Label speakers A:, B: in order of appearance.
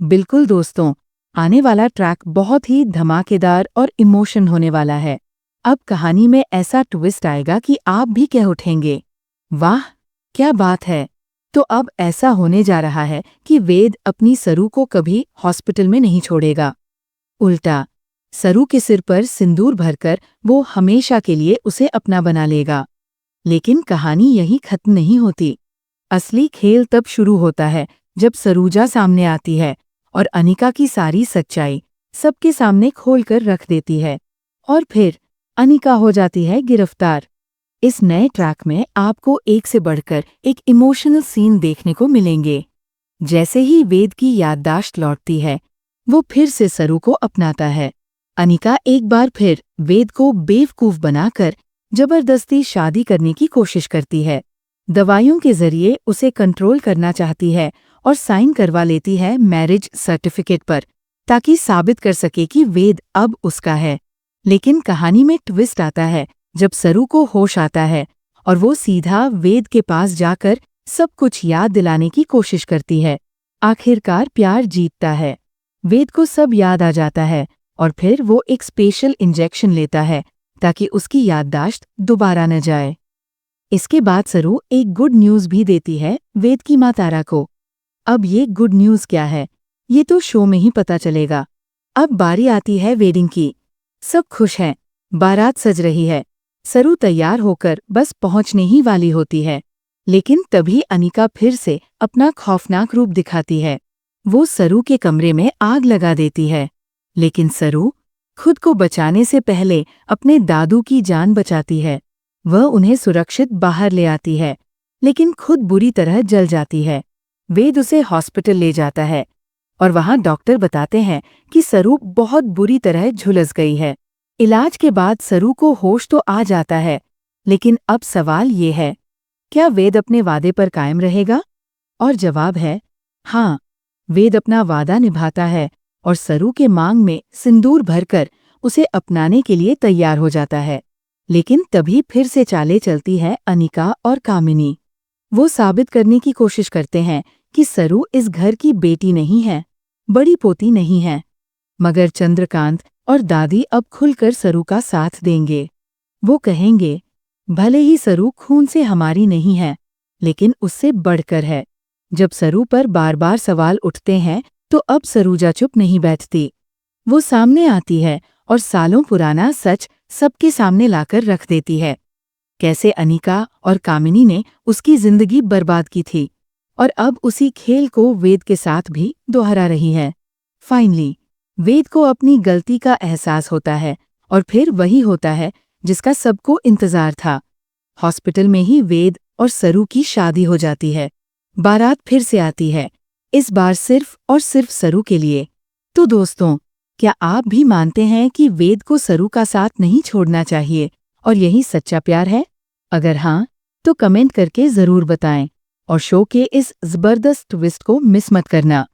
A: बिल्कुल दोस्तों, आने वाला ट्रैक बहुत ही धमाकेदार और इमोशन होने वाला है। अब कहानी में ऐसा ट्विस्ट आएगा कि आप भी कह उठेंगे, वाह क्या बात है। तो अब ऐसा होने जा रहा है कि वेद अपनी सरू को कभी हॉस्पिटल में नहीं छोड़ेगा। उल्टा, सरू के सिर पर सिंदूर भरकर वो हमेशा के लिए उसे अपना बना लेगा। लेकिन कहानी यहीं खत्म नहीं होती। असली खेल तब शुरू होता है जब सरूजा सामने आती है और अनिका की सारी सच्चाई सबके सामने खोलकर रख देती है। और फिर अनिका हो जाती है गिरफ्तार। इस नए ट्रैक में आपको एक से बढ़कर एक इमोशनल सीन देखने को मिलेंगे। जैसे ही वेद की याददाश्त लौटती है, वो फिर से सरू को अपनाता है। अनिका एक बार फिर वेद को बेवकूफ बनाकर जबरदस्ती शादी करने की कोशिश करती है। दवाइयों के जरिए उसे कंट्रोल करना चाहती है और साइन करवा लेती है मैरिज सर्टिफिकेट पर, ताकि साबित कर सके कि वेद अब उसका है। लेकिन कहानी में ट्विस्ट आता है जब सरू को होश आता है और वो सीधा वेद के पास जाकर सब कुछ याद दिलाने की कोशिश करती है। आखिरकार प्यार जीतता है। वेद को सब याद आ जाता है और फिर वो एक स्पेशल इंजेक्शन लेता है ताकि उसकी याददाश्त दोबारा न जाए। इसके बाद सरू एक गुड न्यूज़ भी देती है वेद की माँ तारा को। अब ये गुड न्यूज़ क्या है, ये तो शो में ही पता चलेगा। अब बारी आती है वेडिंग की। सब खुश हैं, बारात सज रही है। सरू तैयार होकर बस पहुंचने ही वाली होती है। लेकिन तभी अनिका फिर से अपना खौफनाक रूप दिखाती है। वो सरू के कमरे में आग लगा देती है। लेकिन सरू खुद को बचाने से पहले अपने दादू की जान बचाती है। वह उन्हें सुरक्षित बाहर ले आती है, लेकिन खुद बुरी तरह जल जाती है। वेद उसे हॉस्पिटल ले जाता है और वहां डॉक्टर बताते हैं कि सरू बहुत बुरी तरह झुलस गई है। इलाज के बाद सरू को होश तो आ जाता है, लेकिन अब सवाल ये है, क्या वेद अपने वादे पर कायम रहेगा? और जवाब है हाँ। वेद अपना वादा निभाता है और सरू के मांग में सिंदूर भरकर उसे अपनाने के लिए तैयार हो जाता है। लेकिन तभी फिर से चालें चलती है अनिका और कामिनी। वो साबित करने की कोशिश करते हैं कि सरू इस घर की बेटी नहीं है, बड़ी पोती नहीं है। मगर चंद्रकांत और दादी अब खुलकर सरू का साथ देंगे। वो कहेंगे, भले ही सरू खून से हमारी नहीं है, लेकिन उससे बढ़कर है। जब सरू पर बार बार सवाल उठते हैं तो अब सरूजा चुप नहीं बैठती। वो सामने आती है और सालों पुराना सच सबके सामने लाकर रख देती है। कैसे अनिका और कामिनी ने उसकी जिंदगी बर्बाद की थी और अब उसी खेल को वेद के साथ भी दोहरा रही है। फाइनली वेद को अपनी गलती का एहसास होता है और फिर वही होता है जिसका सबको इंतजार था। हॉस्पिटल में ही वेद और सरू की शादी हो जाती है। बारात फिर से आती है, इस बार सिर्फ और सिर्फ सरू के लिए। तो दोस्तों, क्या आप भी मानते हैं कि वेद को सरू का साथ नहीं छोड़ना चाहिए और यही सच्चा प्यार है? अगर हाँ, तो कमेंट करके ज़रूर बताएं और शो के इस ज़बरदस्त ट्विस्ट को मिस मत करना।